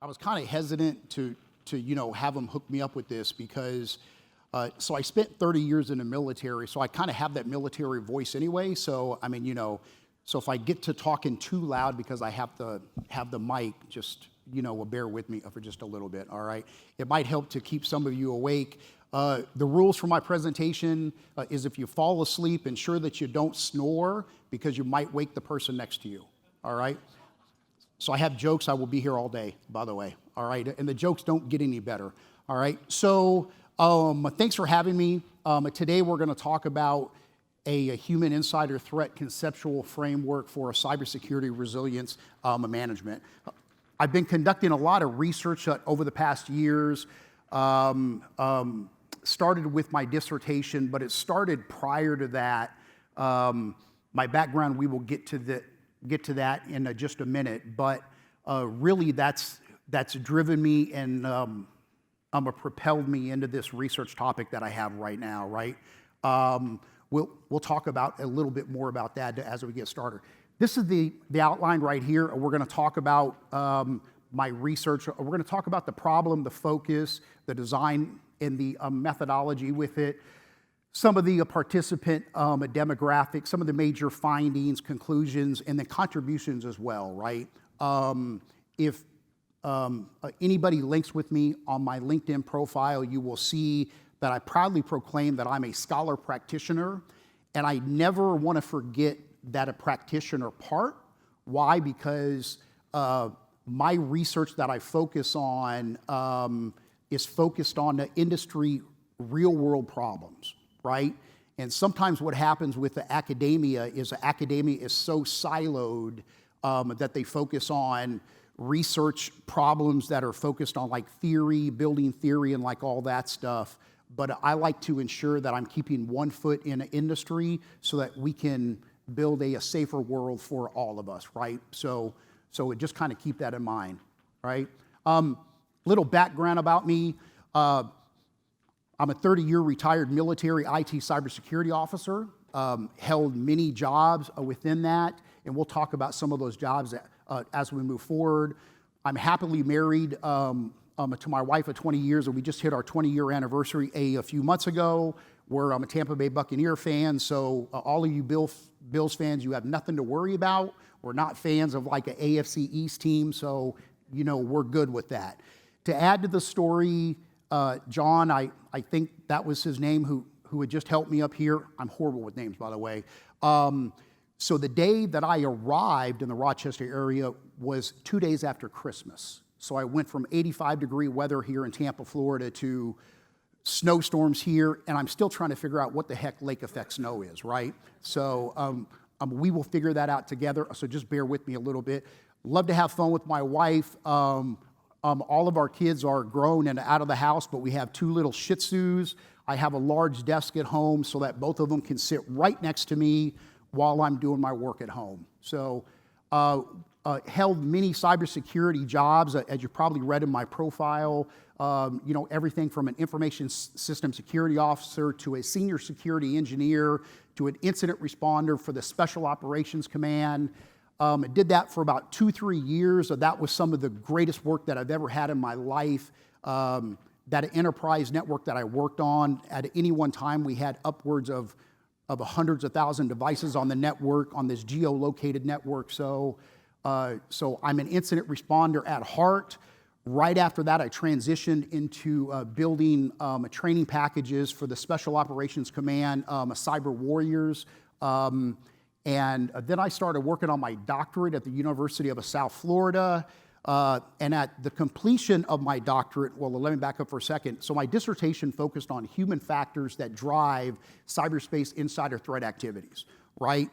I was kind of hesitant to have them hook me up with this because, so I spent 30 years in the military, so I kind of have that military voice anyway. So, I mean, so if I get to talking too loud because I have to have the mic, just, bear with me for just a little bit, all right? It might help to keep some of you awake. The rules for my presentation is if you fall asleep, ensure that you don't snore because you might wake the person next to you, all right? So I have jokes. I will be here all day, by the way, all right? And the jokes don't get any better, all right? So thanks for having me. Today we're going to talk about a human insider threat conceptual framework for cybersecurity resilience management. I've been conducting a lot of research over the past years. Started with my dissertation, but it started prior to that. My background, we will get to that in just a minute, but really that's driven me and propelled me into this research topic that I have right now, right? We'll talk about a little bit more about that as we get started. This is the outline right here. We're going to talk about my research. We're going to talk about the problem, the focus, the design, and the methodology with it. Some of the participant demographics, some of the major findings, conclusions, and then contributions as well, right? If anybody links with me on my LinkedIn profile, you will see that I proudly proclaim that I'm a scholar practitioner, and I never want to forget that a practitioner part. Why? Because my research that I focus on is focused on the industry real-world problems, right? And sometimes what happens with the academia is so siloed that they focus on research problems that are focused on like theory, building theory, and like all that stuff. But I like to ensure that I'm keeping one foot in the industry so that we can build a safer world for all of us, right? So just kind of keep that in mind, right? Little background about me. I'm a 30-year retired military IT cybersecurity officer, held many jobs within that, and we'll talk about some of those jobs as we move forward. I'm happily married to my wife of 20 years, and we just hit our 20-year anniversary a few months ago. I'm a Tampa Bay Buccaneer fan, so all of you Bills fans, you have nothing to worry about. We're not fans of like an AFC East team, so we're good with that. To add to the story, John, I think that was his name, who had just helped me up here. I'm horrible with names, by the way. So the day that I arrived in the Rochester area was 2 days after Christmas. So I went from 85-degree weather here in Tampa, Florida, to snowstorms here, and I'm still trying to figure out what the heck lake effect snow is, right? So we will figure that out together, so just bear with me a little bit. Love to have fun with my wife. All of our kids are grown and out of the house, but we have 2 little Shih Tzus. I have a large desk at home so that both of them can sit right next to me while I'm doing my work at home. So held many cybersecurity jobs, as you probably read in my profile. Everything from an information system security officer to a senior security engineer to an incident responder for the Special Operations Command. I did that for about 2-3 years. That was some of the greatest work that I've ever had in my life. That enterprise network that I worked on, at any one time, we had upwards of hundreds of thousand devices on the network, on this geo-located network. So I'm an incident responder at heart. Right after that, I transitioned into building training packages for the Special Operations Command, Cyber Warriors. And then I started working on my doctorate at the University of South Florida. And at the completion of my doctorate, well, let me back up for a second. So my dissertation focused on human factors that drive cyberspace insider threat activities, right?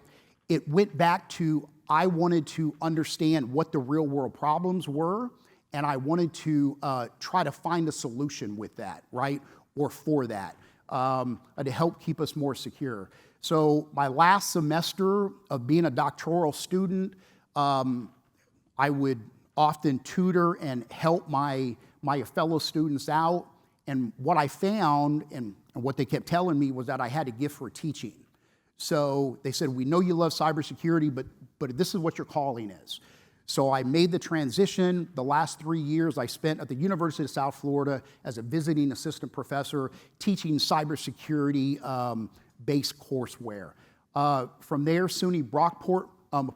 It went back to, I wanted to understand what the real world problems were, and I wanted to try to find a solution with that, right? Or for that, to help keep us more secure. So my last semester of being a doctoral student, I would often tutor and help my fellow students out. And what I found and what they kept telling me was that I had a gift for teaching. So they said, we know you love cybersecurity, but this is what your calling is. So I made the transition. The last 3 years I spent at the University of South Florida as a visiting assistant professor teaching cybersecurity-based courseware. From there, SUNY Brockport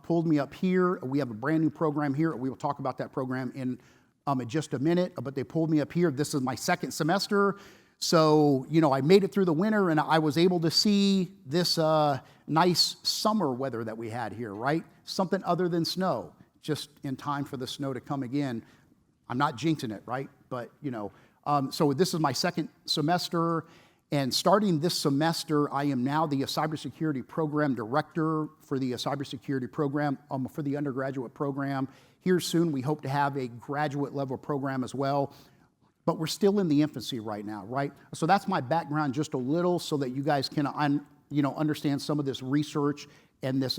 pulled me up here. We have a brand new program here. We will talk about that program in just a minute, but they pulled me up here. This is my second semester. So, I made it through the winter and I was able to see this nice summer weather that we had here, right? Something other than snow, just in time for the snow to come again. I'm not jinxing it, right? But, so this is my second semester, and starting this semester, I am now the cybersecurity program director for the cybersecurity program for the undergraduate program. Here soon, we hope to have a graduate level program as well. But we're still in the infancy right now, right? So that's my background just a little so that you guys can understand some of this research and this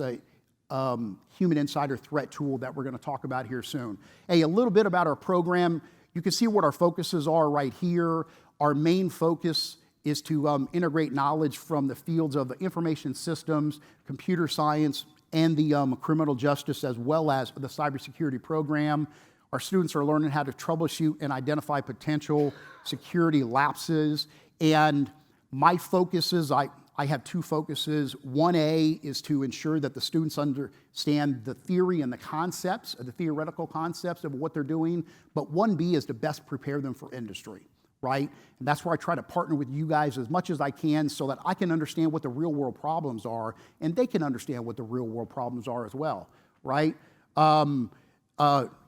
human insider threat tool that we're going to talk about here soon. Hey, a little bit about our program. You can see what our focuses are right here. Our main focus is to integrate knowledge from the fields of information systems, computer science, and the criminal justice, as well as the cybersecurity program. Our students are learning how to troubleshoot and identify potential security lapses. And my focuses, I have two focuses. 1A is to ensure that the students understand the theory and the concepts, the theoretical concepts of what they're doing. But 1B is to best prepare them for industry, right? And that's where I try to partner with you guys as much as I can so that I can understand what the real world problems are and they can understand what the real world problems are as well, right?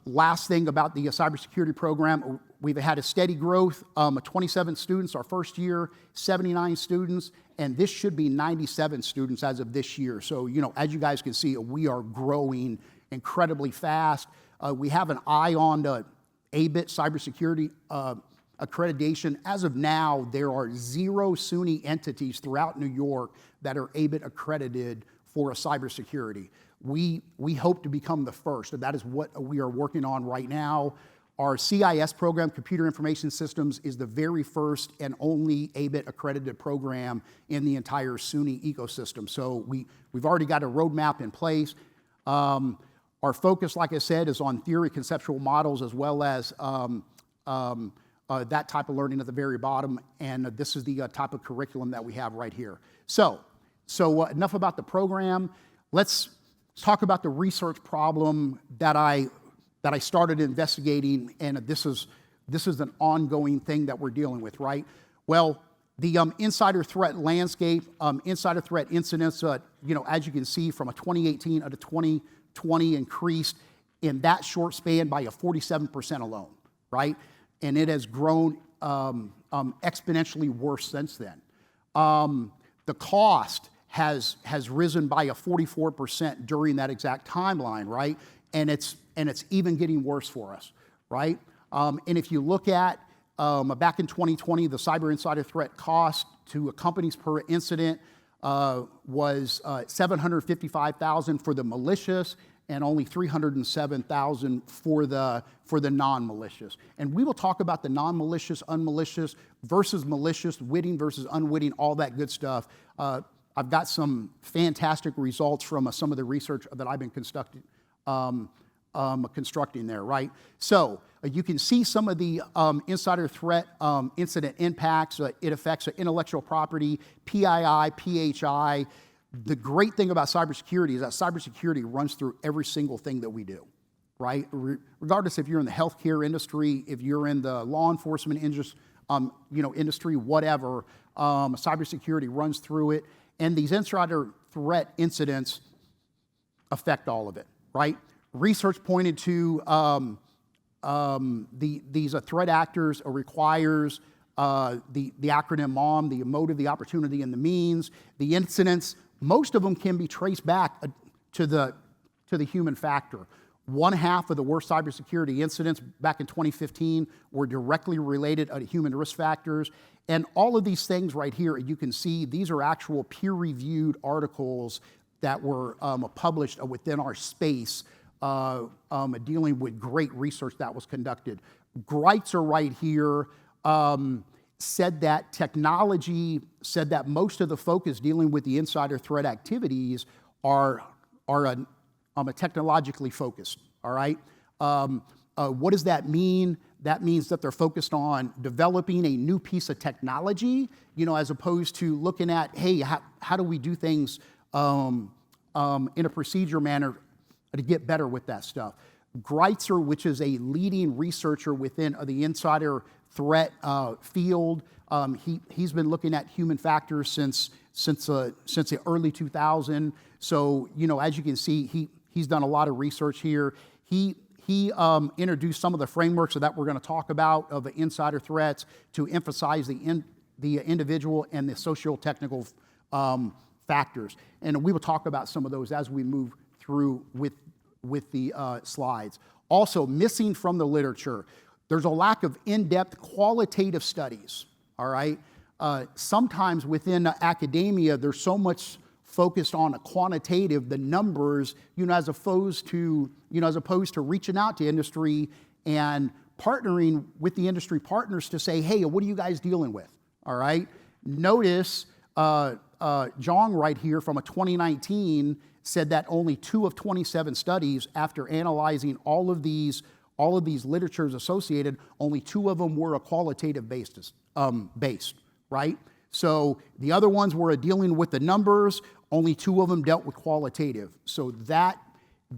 Last thing about the cybersecurity program, we've had a steady growth, 27 students our first year, 79 students, and this should be 97 students as of this year. So, as you guys can see, we are growing incredibly fast. We have an eye on the ABIT cybersecurity accreditation. As of now, there are 0 SUNY entities throughout New York that are ABIT accredited for a cybersecurity. We hope to become the first, and that is what we are working on right now. Our CIS program, Computer Information Systems, is the very first and only ABIT accredited program in the entire SUNY ecosystem. So we've already got a roadmap in place. Our focus, like I said, is on theory, conceptual models, as well as that type of learning at the very bottom, and this is the type of curriculum that we have right here. So enough about the program. Let's talk about the research problem that I started investigating, and this is an ongoing thing that we're dealing with, right? Well, the insider threat landscape, insider threat incidents, as you can see, from a 2018 to 2020 increased in that short span by a 47% alone, right? And it has grown exponentially worse since then. The cost has risen by a 44% during that exact timeline, right? And it's even getting worse for us, right? And if you look at back in 2020, the cyber insider threat cost to companies per incident was $755,000 for the malicious and only $307,000 for the non-malicious. And we will talk about the non-malicious, unmalicious versus malicious, witting versus unwitting, all that good stuff. I've got some fantastic results from some of the research that I've been constructing there, right? So you can see some of the insider threat incident impacts. It affects intellectual property, PII, PHI. The great thing about cybersecurity is that cybersecurity runs through every single thing that we do, right? Regardless if you're in the healthcare industry, if you're in the law enforcement industry, whatever, cybersecurity runs through it. And these insider threat incidents affect all of it, right? Research pointed to these threat actors requires the acronym MOM, the motive, the opportunity, and the means. The incidents, most of them can be traced back to the human factor. 1/2 of the worst cybersecurity incidents back in 2015 were directly related to human risk factors. And all of these things right here, you can see these are actual peer-reviewed articles that were published within our space dealing with great research that was conducted. Greitzer right here said that most of the focus dealing with the insider threat activities are technologically focused, all right? What does that mean? That means that they're focused on developing a new piece of technology, as opposed to looking at, hey, how do we do things in a procedure manner to get better with that stuff. Greitzer, which is a leading researcher within the insider threat field, he's been looking at human factors since the early 2000s. So, as you can see, he's done a lot of research here. He introduced some of the frameworks that we're going to talk about of the insider threats to emphasize the individual and the socio-technical factors. And we will talk about some of those as we move through with the slides. Also, missing from the literature, there's a lack of in-depth qualitative studies, all right? Sometimes within academia, there's so much focused on a quantitative, the numbers, as opposed to reaching out to industry and partnering with the industry partners to say, hey, what are you guys dealing with, all right? Notice Zhang right here from a 2019 said that only 2 of 27 studies, after analyzing all of these literatures associated, only 2 of them were a qualitative based, right? So the other ones were dealing with the numbers, only 2 of them dealt with qualitative. So that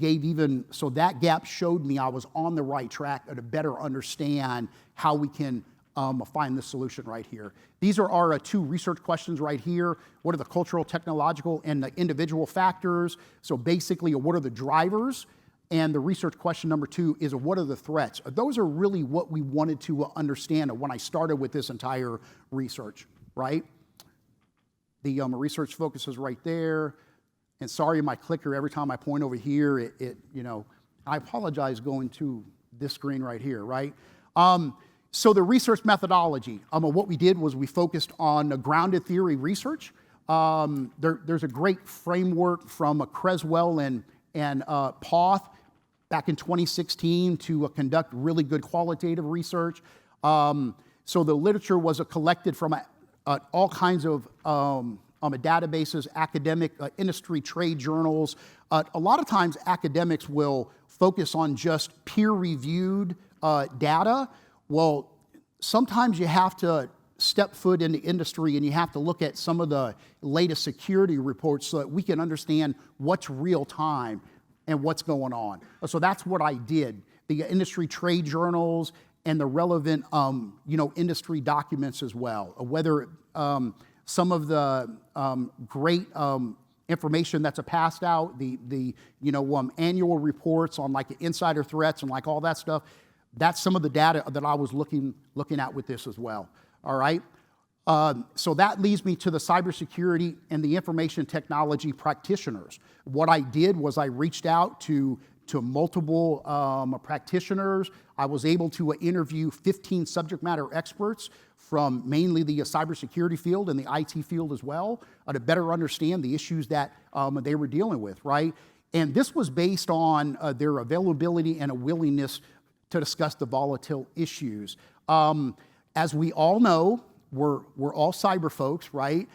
gap showed me I was on the right track to better understand how we can find the solution right here. These are our 2 research questions right here. What are the cultural, technological, and the individual factors? So basically, what are the drivers? And the research question number 2 is, what are the threats? Those are really what we wanted to understand when I started with this entire research, right? The research focus is right there. And sorry, my clicker, every time I point over here, I apologize going to this screen right here, right? So the research methodology, what we did was we focused on grounded theory research. There's a great framework from Creswell and Poth back in 2016 to conduct really good qualitative research. So the literature was collected from all kinds of databases, academic, industry, trade journals. A lot of times academics will focus on just peer-reviewed data. Well, sometimes you have to step foot in the industry and you have to look at some of the latest security reports so that we can understand what's real time and what's going on. So that's what I did. The industry trade journals and the relevant, industry documents as well. Whether some of the great information that's passed out, the annual reports on like the insider threats and like all that stuff. That's some of the data that I was looking at with this as well, all right? So that leads me to the cybersecurity and the information technology practitioners. What I did was I reached out to multiple practitioners. I was able to interview 15 subject matter experts from mainly the cybersecurity field and the IT field as well to better understand the issues that they were dealing with, right? And this was based on their availability and a willingness to discuss the volatile issues. As we all know, we're all cyber folks, right?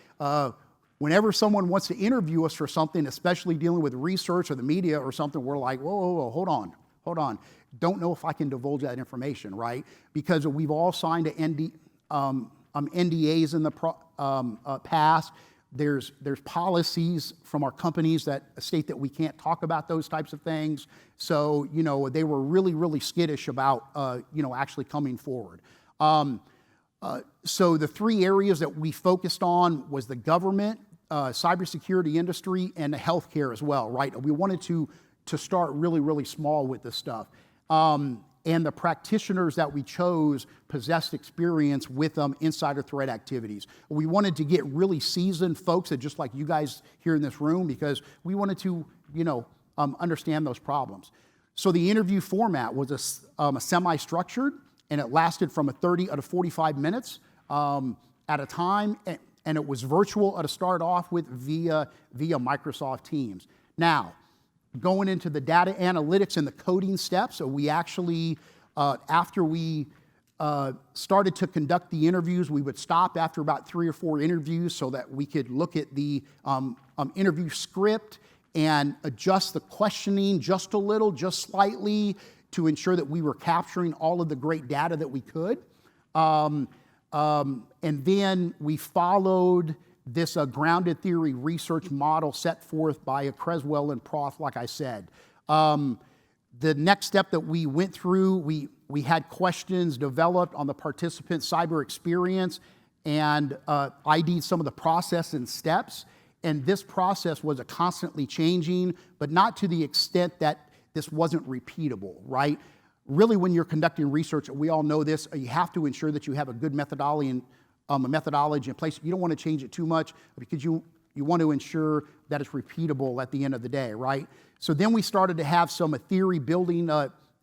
Whenever someone wants to interview us for something, especially dealing with research or the media or something, we're like, whoa, hold on. Don't know if I can divulge that information, right? Because we've all signed NDAs in the past. There's policies from our companies that state that we can't talk about those types of things. So, they were really, really skittish about, actually coming forward. So the 3 areas that we focused on was the government, cybersecurity industry, and the healthcare as well, right? We wanted to start really, really small with this stuff. And the practitioners that we chose possessed experience with insider threat activities. We wanted to get really seasoned folks that just like you guys here in this room because we wanted to, understand those problems. So the interview format was a semi-structured, and it lasted from 30 to 45 minutes at a time, and it was virtual to start off with via Microsoft Teams. Now, going into the data analytics and the coding steps, so we actually, after we started to conduct the interviews, we would stop after about 3 or 4 interviews so that we could look at the interview script and adjust the questioning just a little, just slightly, to ensure that we were capturing all of the great data that we could. And then we followed this grounded theory research model set forth by Creswell and Proth, like I said. The next step that we went through, we had questions developed on the participant cyber experience and ID'd some of the process and steps. And this process was a constantly changing, but not to the extent that this wasn't repeatable, right? Really, when you're conducting research, we all know this, you have to ensure that you have a good methodology in place. You don't want to change it too much because you want to ensure that it's repeatable at the end of the day, right? So then we started to have some theory building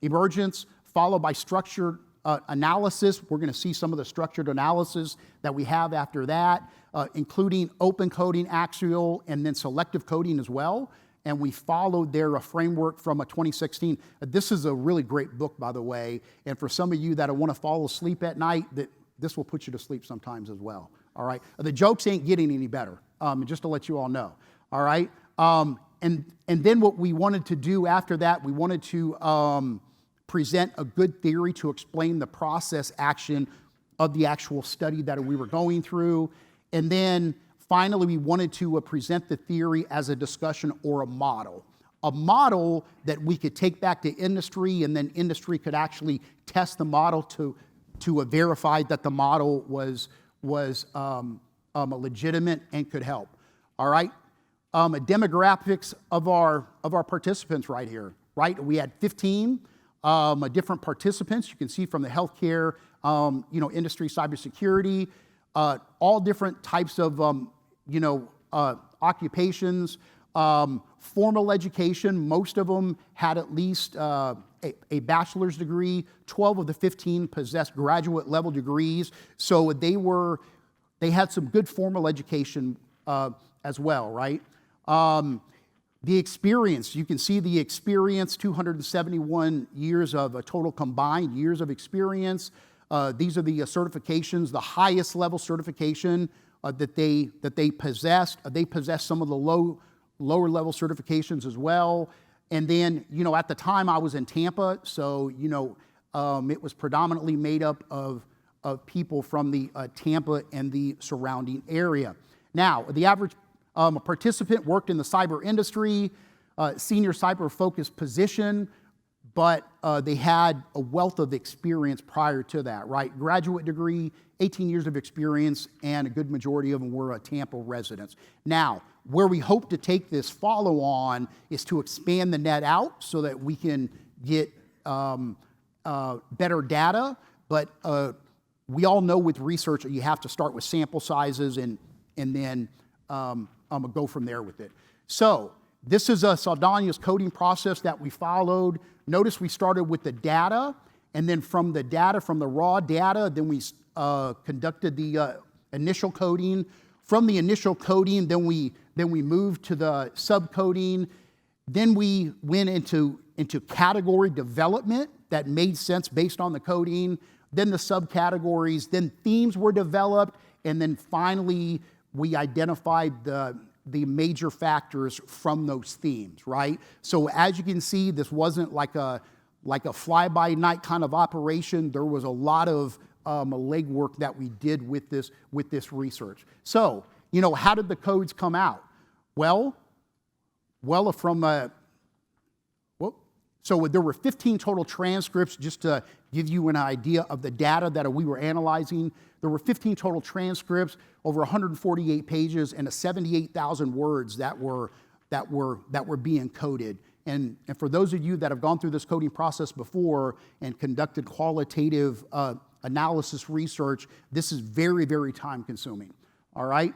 emergence, followed by structured analysis. We're going to see some of the structured analysis that we have after that, including open coding, axial, and then selective coding as well. And we followed their framework from 2016. This is a really great book, by the way. And for some of you that want to fall asleep at night, this will put you to sleep sometimes as well. All right. The jokes ain't getting any better. Just to let you all know. All right. And then what we wanted to do after that, we wanted to present a good theory to explain the process action of the actual study that we were going through. And then finally, we wanted to present the theory as a discussion or a model that we could take back to industry, and then industry could actually test the model to verify that the model was legitimate and could help. All right. Demographics of our participants right here. Right, we had 15 different participants. You can see from the healthcare, industry, cybersecurity, all different types of occupations, formal education. Most of them had at least a bachelor's degree. 12 of the 15 possessed graduate level degrees. So they had some good formal education as well, right? The experience, you can see the experience, 271 years of total combined years of experience. These are the certifications, the highest level certification that they possessed. They possessed some of the lower level certifications as well. And then, at the time I was in Tampa, so, it was predominantly made up of people from the Tampa and the surrounding area. Now, the average participant worked in the cyber industry, senior cyber-focused position, but they had a wealth of experience prior to that, right? Graduate degree, 18 years of experience, and a good majority of them were Tampa residents. Now, where we hope to take this follow-on is to expand the net out so that we can get better data, but we all know with research you have to start with sample sizes and then go from there with it. So this is a Saldana's coding process that we followed. Notice we started with the data, and then from the raw data, then we conducted the initial coding. From the initial coding, then we moved to the subcoding. Then we went into category development that made sense based on the coding. Then the subcategories. Then themes were developed, and then finally we identified the major factors from those themes, right? So as you can see, this wasn't like a fly-by-night kind of operation. There was a lot of legwork that we did with this research. So, how did the codes come out? So there were 15 total transcripts, just to give you an idea of the data that we were analyzing. There were 15 total transcripts, over 148 pages, and 78,000 words that were being coded. And for those of you that have gone through this coding process before and conducted qualitative analysis research, this is very, very time consuming. All right.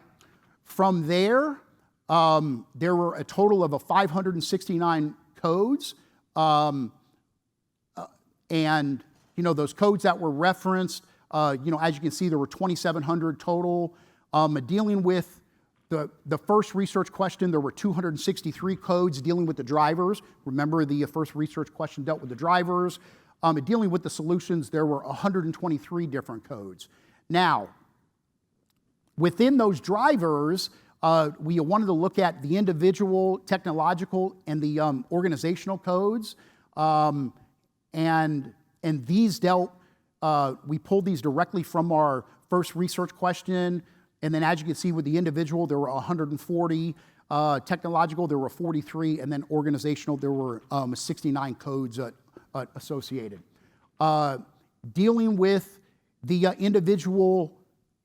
From there, there were a total of 569 codes. And those codes that were referenced, as you can see, there were 2,700 total. Dealing with the first research question, there were 263 codes dealing with the drivers. Remember, the first research question dealt with the drivers. Dealing with the solutions, there were 123 different codes. Now, within those drivers, We wanted to look at the individual, technological, and the organizational codes. And these dealt, we pulled these directly from our first research question. And then as you can see with the individual, there were 140. Technological, there were 43. And then organizational, there were 69 codes associated. Dealing with the individual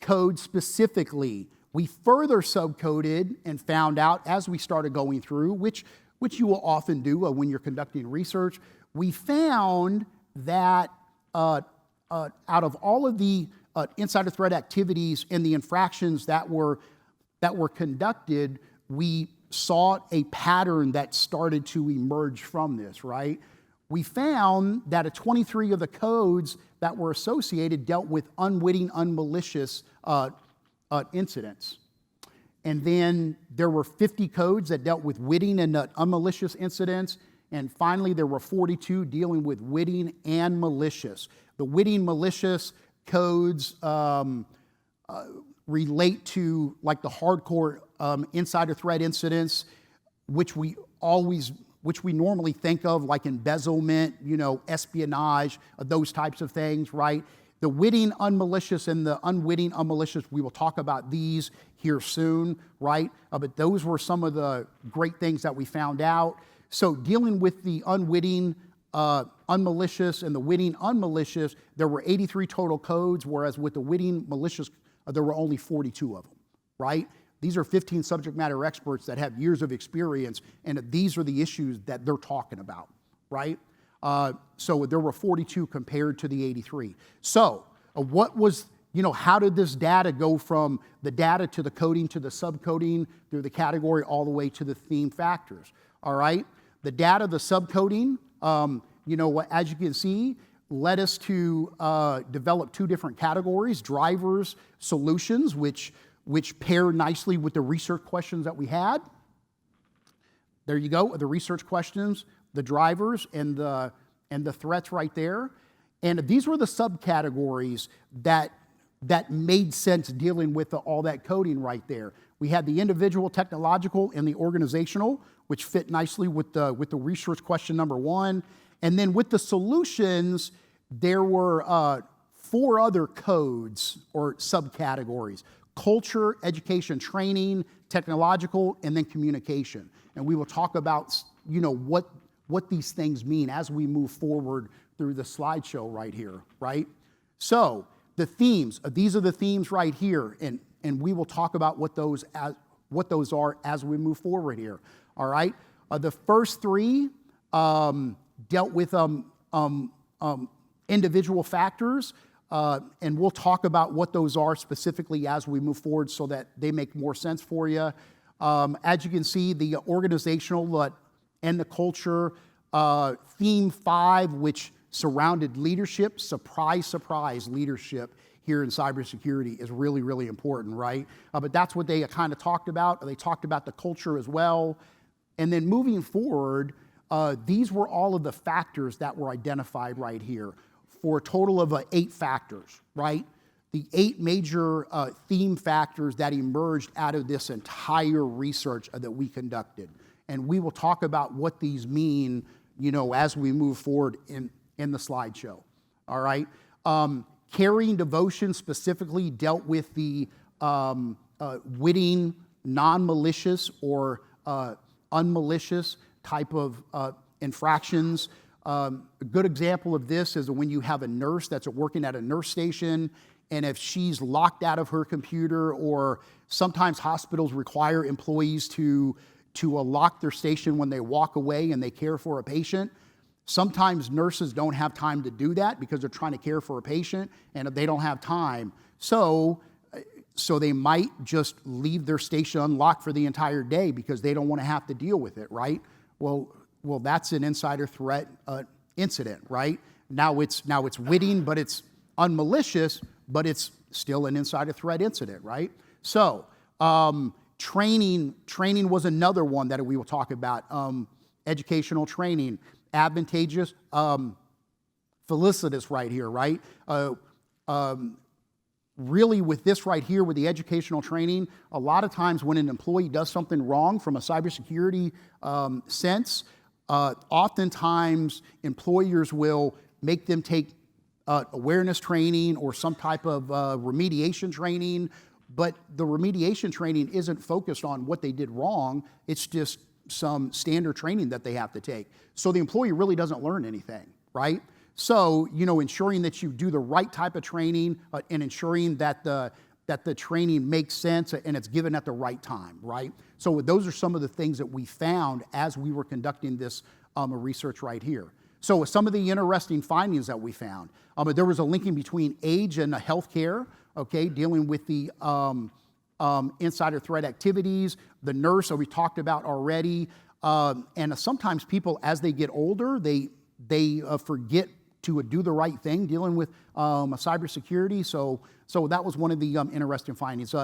code specifically, we further subcoded and found out as we started going through, which you will often do when you're conducting research, we found that out of all of the insider threat activities and the infractions that were conducted, we saw a pattern that started to emerge from this, right? We found that 23 of the codes that were associated dealt with unwitting, unmalicious incidents. And then there were 50 codes that dealt with witting and unmalicious incidents. And finally, there were 42 dealing with witting and malicious. The witting malicious codes relate to like the hardcore insider threat incidents, which we normally think of like embezzlement, espionage, those types of things, right? The witting unmalicious and the unwitting unmalicious, we will talk about these here soon, right? But those were some of the great things that we found out. So dealing with the unwitting unmalicious and the witting unmalicious, there were 83 total codes, whereas with the witting malicious, there were only 42 of them, right? These are 15 subject matter experts that have years of experience, and these are the issues that they're talking about, right? So there were 42 compared to the 83. So what was, how did this data go from the data to the coding to the subcoding through the category all the way to the theme factors, all right? The data, the subcoding, as you can see, led us to develop two different categories, drivers, solutions, which pair nicely with the research questions that we had. There you go, the research questions, the drivers, and the threats right there. And these were the subcategories that made sense dealing with all that coding right there. We had the individual, technological, and the organizational, which fit nicely with the research question number one. And then with the solutions, there were 4 other codes or subcategories: culture, education, training, technological, and then communication. And we will talk about, what these things mean as we move forward through the slideshow right here, right? So the themes, these are the themes right here, and we will talk about what those are as we move forward here, all right? The first 3 dealt with individual factors, and we'll talk about what those are specifically as we move forward so that they make more sense for you. As you can see, the organizational and the culture, theme 5, which surrounded leadership, surprise, leadership here in cybersecurity is really, really important, right? But that's what they kind of talked about. They talked about the culture as well. And then moving forward, these were all of the factors that were identified right here for a total of 8 factors, right? The 8 major theme factors that emerged out of this entire research that we conducted. And we will talk about what these mean, as we move forward in the slideshow, all right? Caring devotion specifically dealt with the witting, non-malicious or unmalicious type of infractions. A good example of this is when you have a nurse that's working at a nurse station, and if she's locked out of her computer, or sometimes hospitals require employees to lock their station when they walk away and they care for a patient. Sometimes nurses don't have time to do that because they're trying to care for a patient and they don't have time. So they might just leave their station unlocked for the entire day because they don't want to have to deal with it, right? Well, that's an insider threat incident, right? Now it's witting, but it's unmalicious, but it's still an insider threat incident, right? So training was another one that we will talk about. Educational training, advantageous, felicitous right here, right? really with this right here, with the educational training, a lot of times when an employee does something wrong from a cybersecurity sense, oftentimes employers will make them take awareness training or some type of remediation training, but the remediation training isn't focused on what they did wrong. It's just some standard training that they have to take. So the employee really doesn't learn anything, right? So, ensuring that you do the right type of training and ensuring that the training makes sense and it's given at the right time, right? So those are some of the things that we found as we were conducting this research right here. So some of the interesting findings that we found, there was a linking between age and healthcare, okay, dealing with the insider threat activities, the nurse that we talked about already, and sometimes people, as they get older, they forget to do the right thing, dealing with cybersecurity. So that was one of the interesting findings.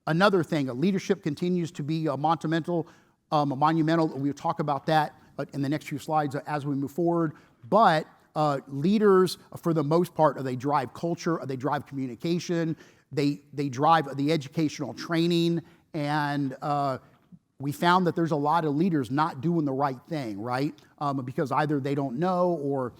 Another thing, leadership continues to be monumental. We'll talk about that in the next few slides as we move forward. But leaders, for the most part, they drive culture, they drive communication, they drive the educational training, and we found that there's a lot of leaders not doing the right thing, right? Because either they don't know or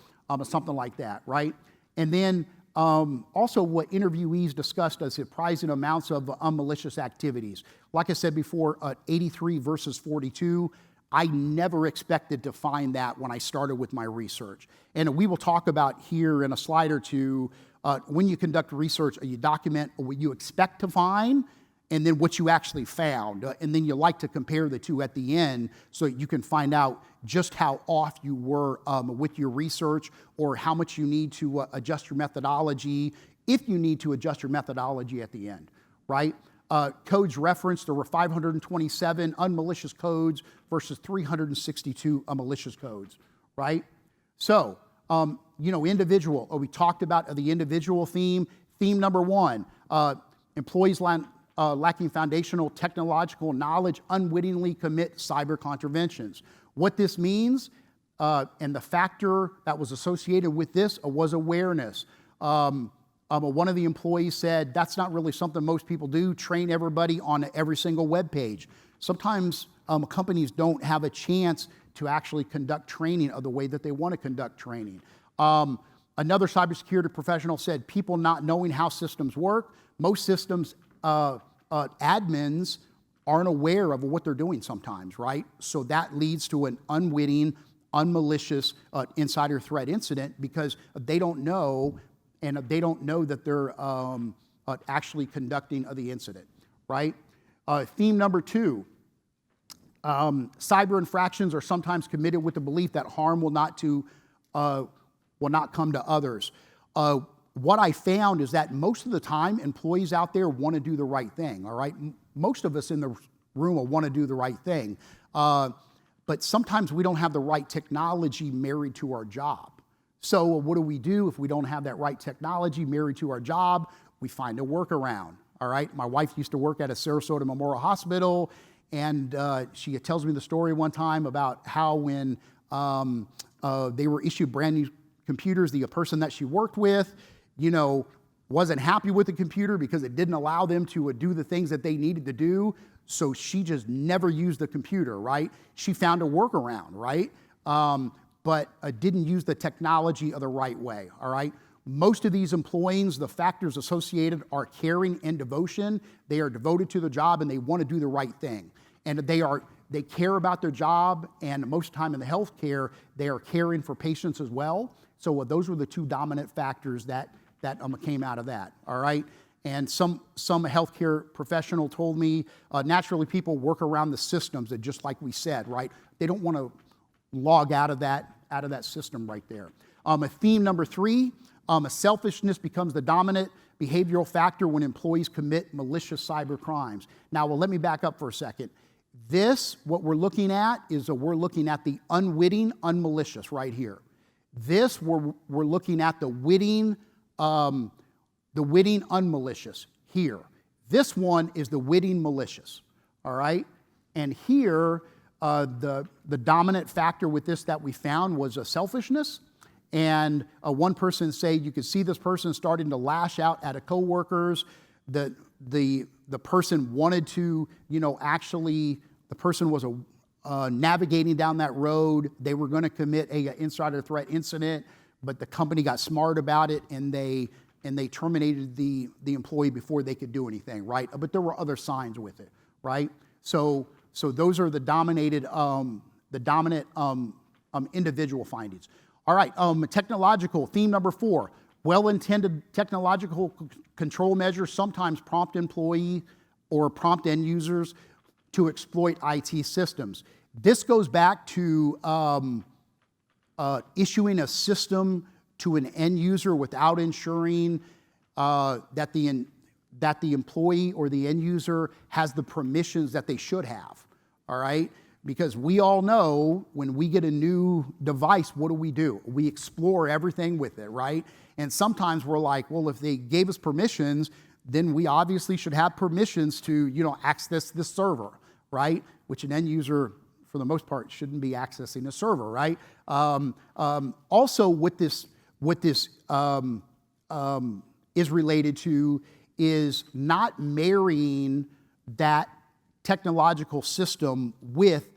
something like that, right? And then also what interviewees discussed as surprising amounts of malicious activities. Like I said before, 83 versus 42, I never expected to find that when I started with my research. And we will talk about here in a slide or two, when you conduct research, you document what you expect to find, and then what you actually found. And then you like to compare the two at the end so you can find out just how off you were with your research or how much you need to adjust your methodology, if you need to adjust your methodology at the end, right? Codes referenced, there were 527 unmalicious codes versus 362 malicious codes, right? So, individual, we talked about the individual theme. Theme number one, employees lacking foundational technological knowledge unwittingly commit cyber contraventions. What this means, and the factor that was associated with this was awareness. One of the employees said, that's not really something most people do, train everybody on every single web page. Sometimes companies don't have a chance to actually conduct training of the way that they want to conduct training. Another cybersecurity professional said, people not knowing how systems work. Most systems admins aren't aware of what they're doing sometimes, right? So that leads to an unwitting, unmalicious insider threat incident because they don't know, and they don't know that they're actually conducting the incident, right? Theme number two, cyber infractions are sometimes committed with the belief that harm will not come to others. What I found is that most of the time, employees out there want to do the right thing, all right? Most of us in the room will want to do the right thing, but sometimes we don't have the right technology married to our job. So what do we do if we don't have that right technology married to our job? We find a workaround, all right? My wife used to work at a Sarasota Memorial Hospital, and she tells me the story one time about how when they were issued brand new computers, the person that she worked with, wasn't happy with the computer because it didn't allow them to do the things that they needed to do. So she just never used the computer, right? She found a workaround, right? But didn't use the technology the right way, all right? Most of these employees, the factors associated are caring and devotion. They are devoted to the job and they want to do the right thing. And they care about their job, and most of the time in the healthcare, they are caring for patients as well. So those were the two dominant factors that came out of that, all right? And some healthcare professional told me, naturally people work around the systems, that just like we said, right? They don't want to log out of that system right there. Theme number three, selfishness becomes the dominant behavioral factor when employees commit malicious cyber crimes. Now, let me back up for a second. What we're looking at is we're looking at the unwitting, unmalicious right here. This, we're looking at the witting, unmalicious here. This one is the witting malicious, all right? And here, the dominant factor with this that we found was a selfishness, And one person say you could see this person starting to lash out at coworkers. The person wanted to, actually, the person was navigating down that road. They were going to commit a insider threat incident, but the company got smart about it, and they terminated the employee before they could do anything, right? But there were other signs with it, right? So those are the dominant individual findings. All right, technological, theme number 4. Well-intended technological control measures sometimes prompt employee or prompt end users to exploit IT systems. This goes back to issuing a system to an end user without ensuring that the employee or the end user has the permissions that they should have, all right? Because we all know when we get a new device, what do? We explore everything with it, right? And sometimes we're like, well, if they gave us permissions, then we obviously should have permissions to, access this server, right? Which an end user, for the most part, shouldn't be accessing a server, right? Also, what this is related to is not marrying that technological system with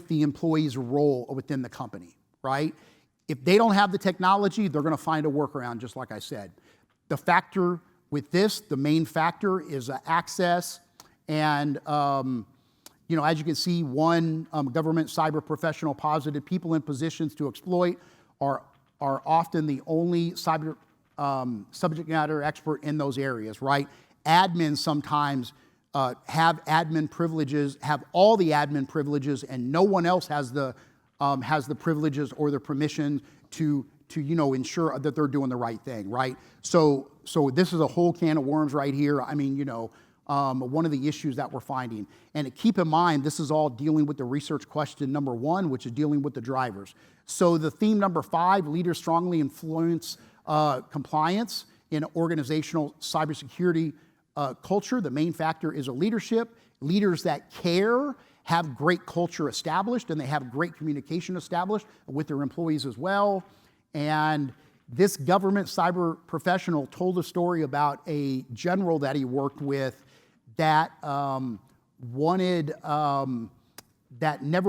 the employee's role within the company, right? If they don't have the technology, they're going to find a workaround, just like I said. The factor with this, the main factor is access, and as you can see, one government cyber professional posited people in positions to exploit are often the only cyber subject matter expert in those areas, right? Admins sometimes have admin privileges, have all the admin privileges, and no one else has the privileges or the permission to ensure that they're doing the right thing, right? So this is a whole can of worms right here. I mean, one of the issues that we're finding. And keep in mind, this is all dealing with the research question number 1, which is dealing with the drivers. So the theme number 5, leaders strongly influence compliance in organizational cybersecurity culture. The main factor is a leadership. Leaders that care have great culture established, and they have great communication established with their employees as well. And this government cyber professional told a story about a general that he worked with that never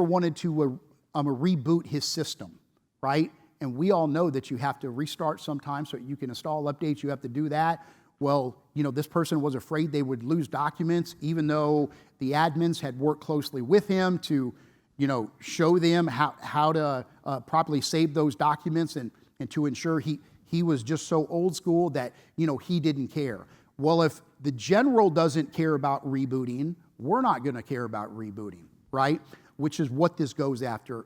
wanted to reboot his system, right? And we all know that you have to restart sometimes so you can install updates. You have to do that. Well, this person was afraid they would lose documents, even though the admins had worked closely with him to, show them how to properly save those documents and to ensure he was just so old school that, he didn't care. Well, if the general doesn't care about rebooting, we're not going to care about rebooting, right? Which is what this goes after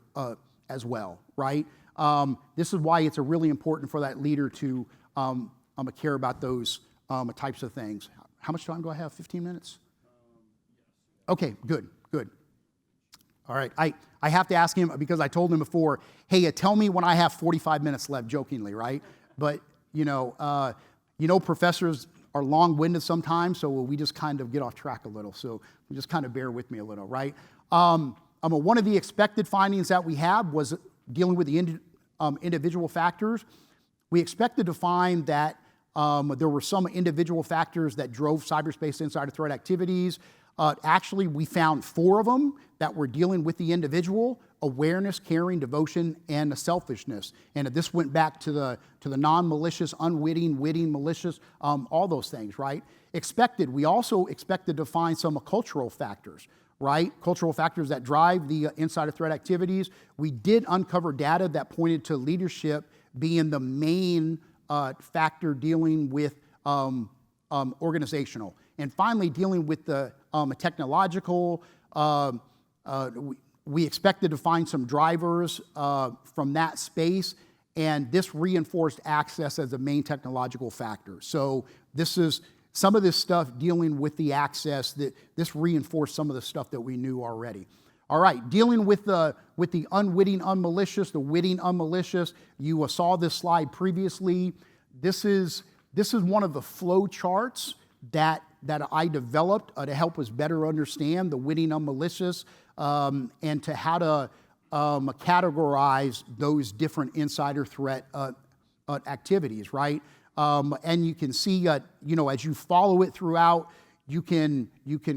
as well, right? This is why it's really important for that leader to care about those types of things. How much time do I have? 15 minutes? Okay, good. All right, I have to ask him because I told him before, hey, tell me when I have 45 minutes left, jokingly, right? But, professors are long-winded sometimes, so we just kind of get off track a little. So you just kind of bear with me a little, right? One of the expected findings that we had was dealing with the individual factors. We expected to find that there were some individual factors that drove cyberspace insider threat activities. Actually, we found 4 of them that were dealing with the individual: awareness, caring, devotion, and selfishness. And this went back to the non-malicious, unwitting, witting, malicious, all those things, right? We also expected to find some cultural factors, right? Cultural factors that drive the insider threat activities. We did uncover data that pointed to leadership being the main factor dealing with organizational. And finally, dealing with the technological, we expected to find some drivers from that space, and this reinforced access as the main technological factor. So this is some of this stuff dealing with the access, that this reinforced some of the stuff that we knew already. All right, dealing with the unwitting, unmalicious, the witting, unmalicious. You saw this slide previously. This is one of the flow charts that I developed to help us better understand the witting, unmalicious, and to how to categorize those different insider threat activities, right? And you can see, as you follow it throughout, you can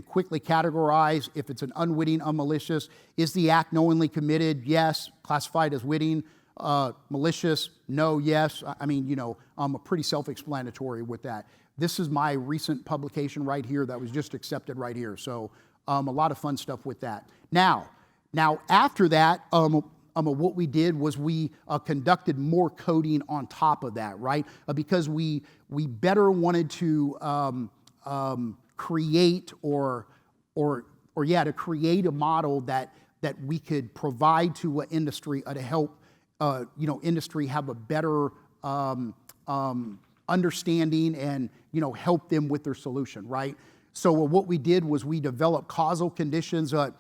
quickly categorize if it's an unwitting, unmalicious. Is the act knowingly committed? Yes. Classified as witting. Malicious? No. Yes. I mean, I'm pretty self-explanatory with that. This is my recent publication right here that was just accepted right here. So a lot of fun stuff with that. Now after that, what we did was we conducted more coding on top of that, right? Because we better wanted to create to create a model that we could provide to industry to help industry have a better understanding and help them with their solution, right? So what we did was we developed causal conditions, and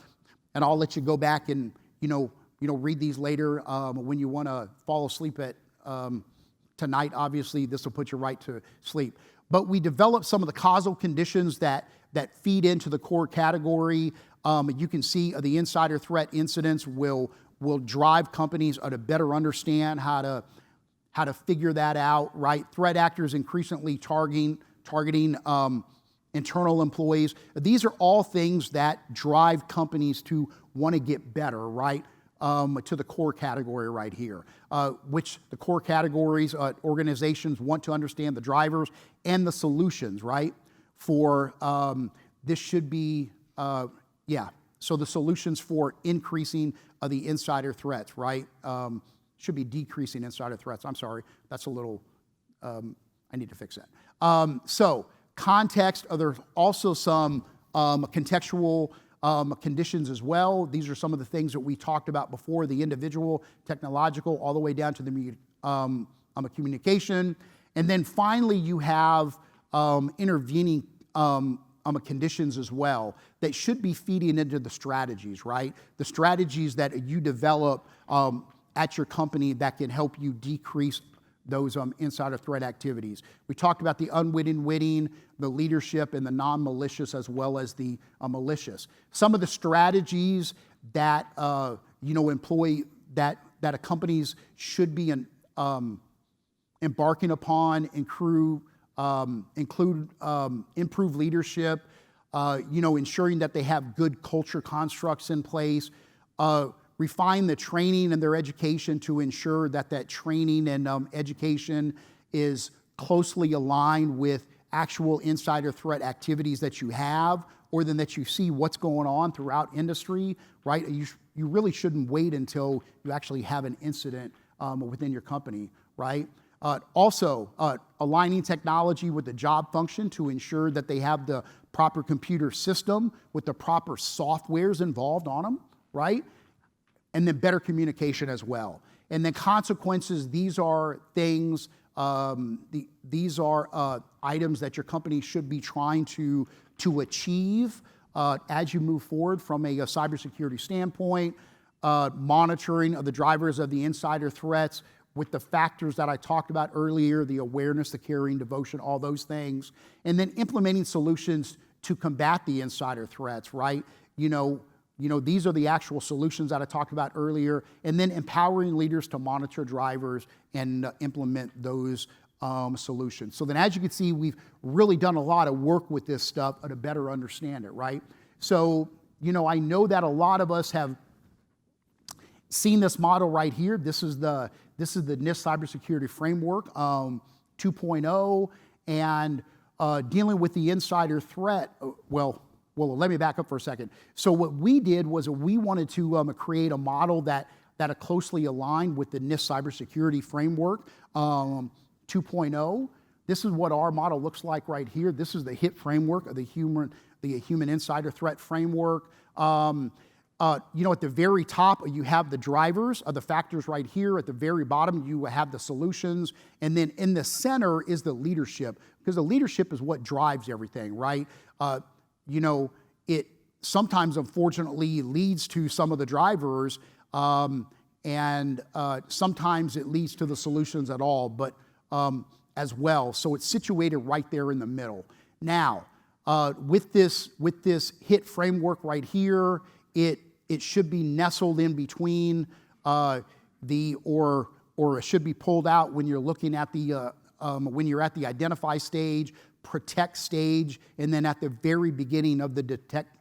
I'll let you go back and read these later when you want to fall asleep at tonight. Obviously, this will put you right to sleep. But we developed some of the causal conditions that feed into the core category. You can see the insider threat incidents will drive companies to better understand how to figure that out, right? Threat actors increasingly targeting internal employees. These are all things that drive companies to want to get better, right? To the core category right here, which the core categories, organizations want to understand the drivers and the solutions, right? For this should be, so the solutions for increasing the insider threats, right? Should be decreasing insider threats. I'm sorry, that's a little, I need to fix that. So context, there's also some contextual conditions as well. These are some of the things that we talked about before, the individual, technological, all the way down to the communication. And then finally, you have intervening conditions as well that should be feeding into the strategies, right? The strategies that you develop at your company that can help you decrease those insider threat activities. We talked about the unwitting, witting, the leadership, and the non-malicious as well as the malicious. Some of the strategies that that companies should be embarking upon include improved leadership, ensuring that they have good culture constructs in place, refine the training and their education to ensure that training and education is closely aligned with actual insider threat activities that you have, or then that you see what's going on throughout industry, right? You really shouldn't wait until you actually have an incident within your company, right? Also, aligning technology with the job function to ensure that they have the proper computer system with the proper softwares involved on them, right? And then better communication as well. And then consequences, these are things, these are items that your company should be trying to achieve as you move forward from a cybersecurity standpoint, monitoring of the drivers of the insider threats with the factors that I talked about earlier, the awareness, the caring, devotion, all those things, and then implementing solutions to combat the insider threats, right? These are the actual solutions that I talked about earlier, and then empowering leaders to monitor drivers and implement those solutions. So then, as you can see, we've really done a lot of work with this stuff to better understand it, right? So, I know that a lot of us have seen this model right here. This is the NIST Cybersecurity Framework 2.0, and dealing with the insider threat. Well, let me back up for a second. So what we did was we wanted to create a model that closely aligned with the NIST Cybersecurity Framework 2.0. This is what our model looks like right here. This is the HIT framework of the Human Insider Threat Framework. At the very top, you have the drivers of the factors right here. At the very bottom, you have the solutions. And then in the center is the leadership, because the leadership is what drives everything, right? It sometimes, unfortunately, leads to some of the drivers, and sometimes it leads to the solutions at all, but as well. So it's situated right there in the middle. Now, with this HIT framework right here, it It should be nestled in between or it should be pulled out when you're looking at when you're at the identify stage, protect stage, and then at the very beginning of the detect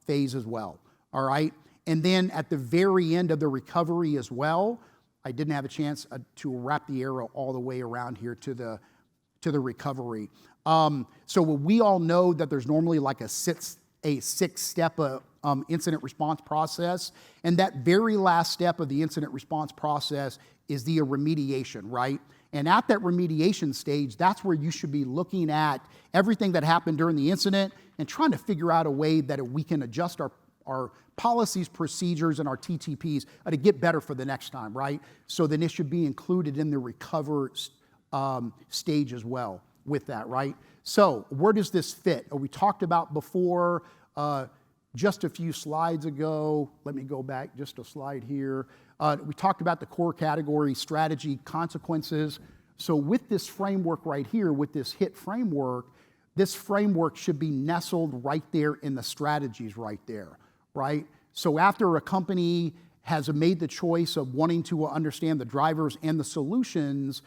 phase as well. All right, and then at the very end of the recovery as well. I didn't have a chance to wrap the arrow all the way around here to the recovery. So we all know that there's normally like a six-step incident response process, and that very last step of the incident response process is the remediation, right? And at that remediation stage, that's where you should be looking at everything that happened during the incident and trying to figure out a way that we can adjust our policies, procedures, and our TTPs to get better for the next time, right? So then it should be included in the recover stage as well with that, right? So where does this fit? We talked about before just a few slides ago. Let me go back just a slide here. We talked about the core category, strategy, consequences. So with this framework right here, with this HIT framework, this framework should be nestled right there in the strategies right there, right? So after a company has made the choice of wanting to understand the drivers and the solutions,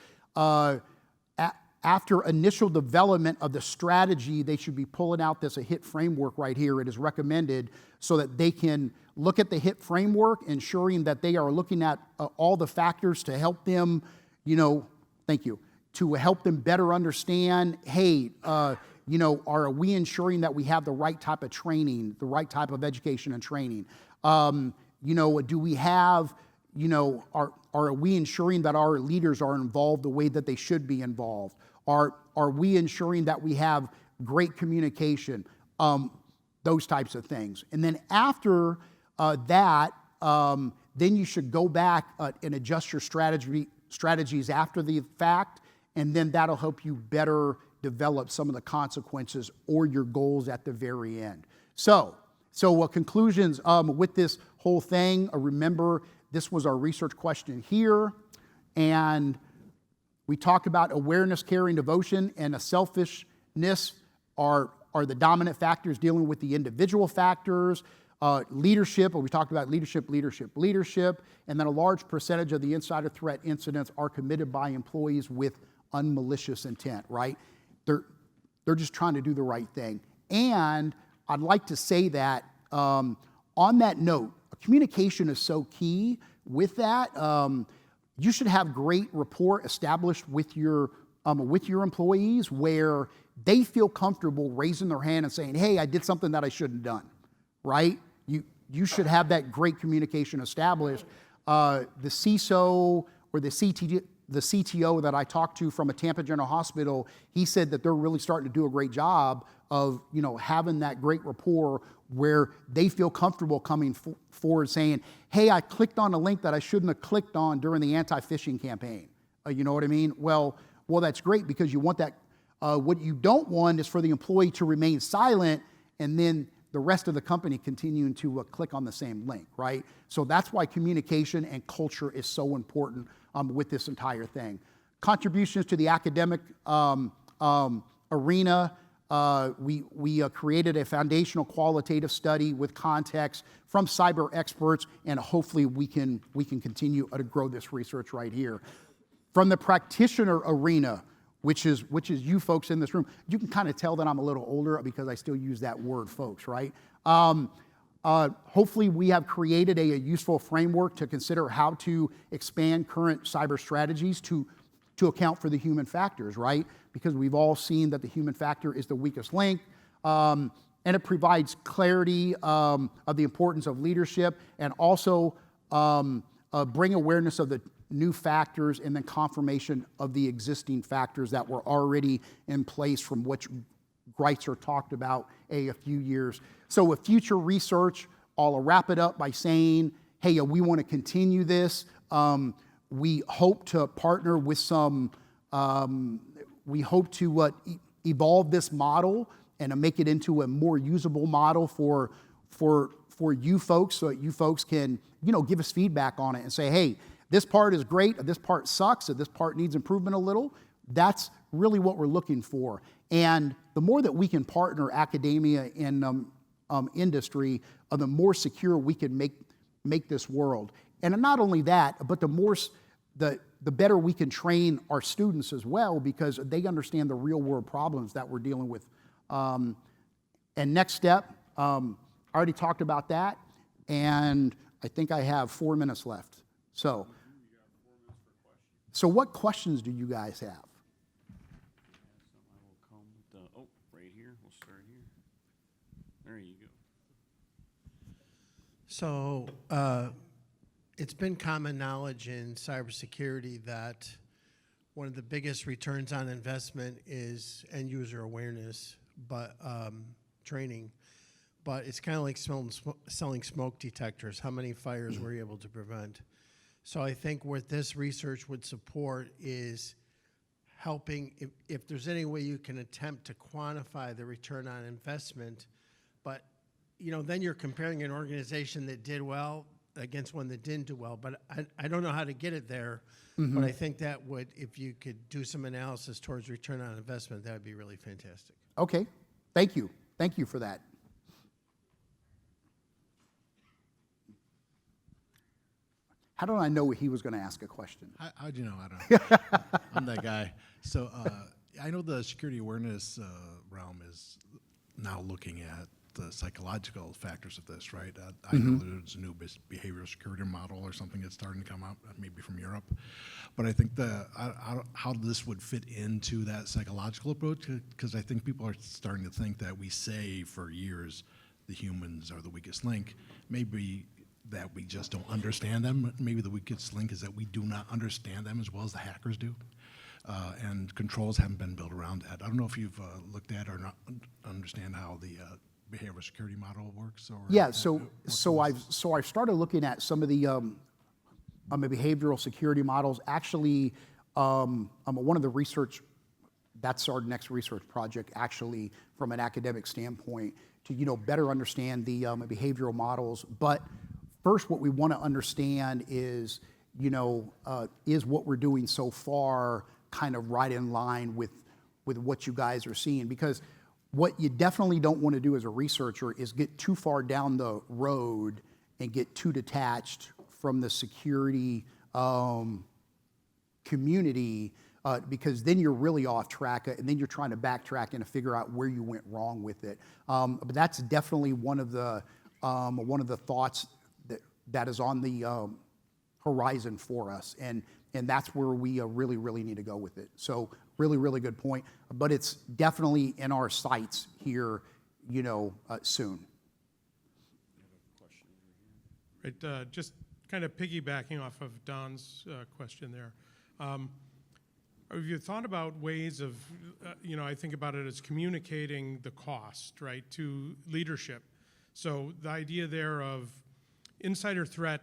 after initial development of the strategy, they should be pulling out this HIT framework right here. It is recommended so that they can look at the HIT framework, ensuring that they are looking at all the factors to help them, to help them better understand, hey, are we ensuring that we have the right type of training, the right type of education and training? Do we have, are we ensuring that our leaders are involved the way that they should be involved? Are we ensuring that we have great communication? Those types of things. And then after that, then you should go back and adjust your strategies after the fact, and then that'll help you better develop some of the consequences or your goals at the very end. So conclusions with this whole thing. Remember, this was our research question here, and we talked about awareness, care, and devotion, and a selfishness are the dominant factors dealing with the individual factors. Leadership, we talked about leadership, and then a large percentage of the insider threat incidents are committed by employees with unmalicious intent, right? They're just trying to do the right thing. And I'd like to say that on that note, communication is so key with that. You should have great rapport established with your employees where they feel comfortable raising their hand and saying, hey, I did something that I shouldn't have done, right? You should have that great communication established. The CISO or the CTO that I talked to from a Tampa General Hospital, he said that they're really starting to do a great job of having that great rapport where they feel comfortable coming forward saying, hey, I clicked on a link that I shouldn't have clicked on during the anti-phishing campaign. You know what I mean? Well, that's great because you want that. What you don't want is for the employee to remain silent and then the rest of the company continuing to click on the same link, right? So that's why communication and culture is so important with this entire thing. Contributions to the academic arena. We created a foundational qualitative study with context from cyber experts, and hopefully we can continue to grow this research right here. From the practitioner arena, which is you folks in this room, you can kind of tell that I'm a little older because I still use that word, folks, right? Hopefully we have created a useful framework to consider how to expand current cyber strategies to account for the human factors, right? Because we've all seen that the human factor is the weakest link, and it provides clarity of the importance of leadership and also bring awareness of the new factors and then confirmation of the existing factors that were already in place from which Greitzer talked about a few years. So with future research, I'll wrap it up by saying, hey, we want to continue this. We hope to partner with we hope to evolve this model and make it into a more usable model for you folks so that you folks can, give us feedback on it and say, hey, this part is great, or this part sucks, or this part needs improvement a little. That's really what we're looking for. And the more that we can partner academia and industry, the more secure we can make this world. And not only that, but the better we can train our students as well, because they understand the real world problems that we're dealing with. And next step, I already talked about that, and I think I have 4 minutes left. So what questions do you guys have? Right here. We'll start here. There you go. So it's been common knowledge in cybersecurity that one of the biggest returns on investment is end user awareness, but training. But it's kind of like selling smoke detectors. How many fires were you able to prevent? So I think what this research would support is helping, if there's any way you can attempt to quantify the return on investment, but then you're comparing an organization that did well against one that didn't do well. But I don't know how to get it there, but I think that would, if you could do some analysis towards return on investment, that would be really fantastic. Okay, thank you. Thank you for that. How did I know he was going to ask a question? How'd you know? I don't know. I'm that guy. So I know the security awareness realm is now looking at the psychological factors of this, right? I know there's a new behavioral security model or something that's starting to come out, maybe from Europe. But I think how this would fit into that psychological approach, because I think people are starting to think that we say for years the humans are the weakest link. Maybe that we just don't understand them. Maybe the weakest link is that we do not understand them as well as the hackers do. And controls haven't been built around that. I don't know if you've looked at or not understand how the behavioral security model works. Or yeah, so I've started looking at some of the behavioral security models. Actually, one of the research, that's our next research project, actually, from an academic standpoint, to better understand the behavioral models. But first, what we want to understand is, is what we're doing so far kind of right in line with what you guys are seeing? Because what you definitely don't want to do as a researcher is get too far down the road and get too detached from the security community, because then you're really off track, and then you're trying to backtrack and to figure out where you went wrong with it. But that's definitely one of the thoughts that is on the horizon for us, and that's where we really need to go with it. So really good point, but it's definitely in our sights here, soon. Right, just kind of piggybacking off of Don's question there. Have you thought about ways of, I think about it as communicating the cost, right, to leadership? So the idea there of insider threat,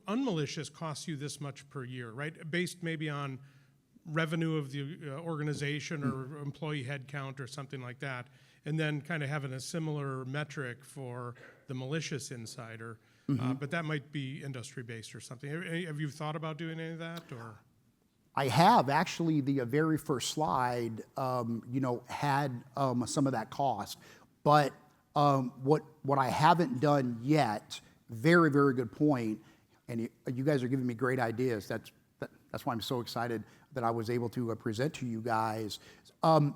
unmalicious costs you this much per year, right? Based maybe on revenue of the organization or employee headcount or something like that, and then kind of having a similar metric for the malicious insider. But that might be industry-based or something. Have you thought about doing any of that, or? I have. Actually, the very first slide, had some of that cost. But what I haven't done yet, very good point, and you guys are giving me great ideas. That's why I'm so excited that I was able to present to you guys.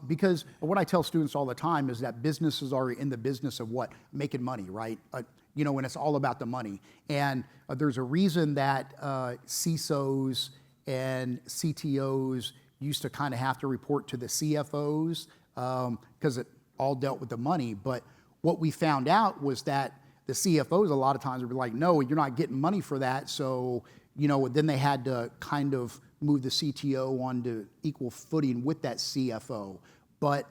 Because what I tell students all the time is that businesses are in the business of what? Making money, right? And it's all about the money. And there's a reason that CISOs and CTOs used to kind of have to report to the CFOs, because it all dealt with the money. But what we found out was that the CFOs a lot of times would be like, no, you're not getting money for that. So, then they had to kind of move the CTO onto equal footing with that CFO. But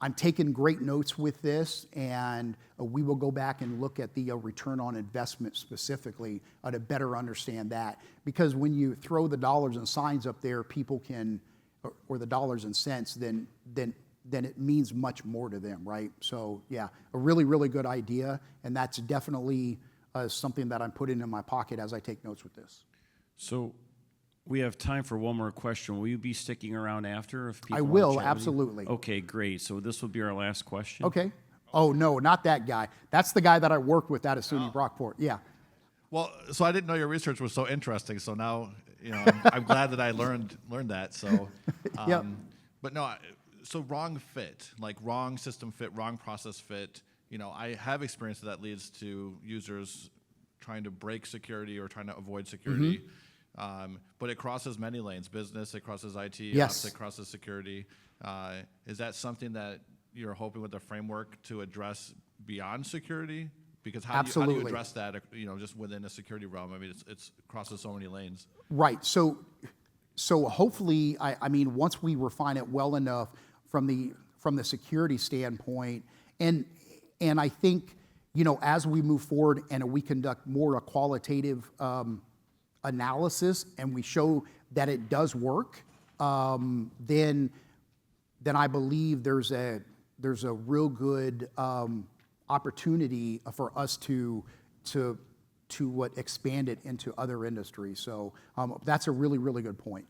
I'm taking great notes with this, and we will go back and look at the return on investment specifically to better understand that. Because when you throw the dollars and signs up there, people can, or the dollars and cents, then it means much more to them, right? So yeah, a really good idea, and that's definitely something that I'm putting in my pocket as I take notes with this. So we have time for one more question. Will you be sticking around after? If people I want to will, chat with you? absolutely. Okay, great. So this will be our last question. Okay. Oh, no, not that guy. That's the guy that I worked with out of SUNY Brockport. Yeah. Well, so I didn't know your research was so interesting. So now, I'm glad that I learned that. So, Yep. but no, so wrong fit, like wrong system fit, wrong process fit. I have experience that leads to users trying to break security or trying to avoid security. But it crosses many lanes: business, it crosses IT, Yes. ops, it crosses security. Is that something that you're hoping with the framework to address beyond security? Because how do you Absolutely. address that, just within a security realm? I mean, it's crosses so many lanes. Right. So hopefully, I mean, once we refine it well enough from the security standpoint, and I think, as we move forward and we conduct more a qualitative analysis and we show that it does work, then I believe there's a real good opportunity for us to expand it into other industries. So that's a really, really good point.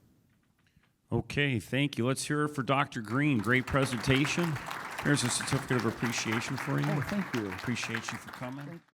Okay, thank you. Let's hear it for Dr. Green. Great presentation. Here's a certificate of appreciation for you. Oh, thank you. Appreciate you for coming.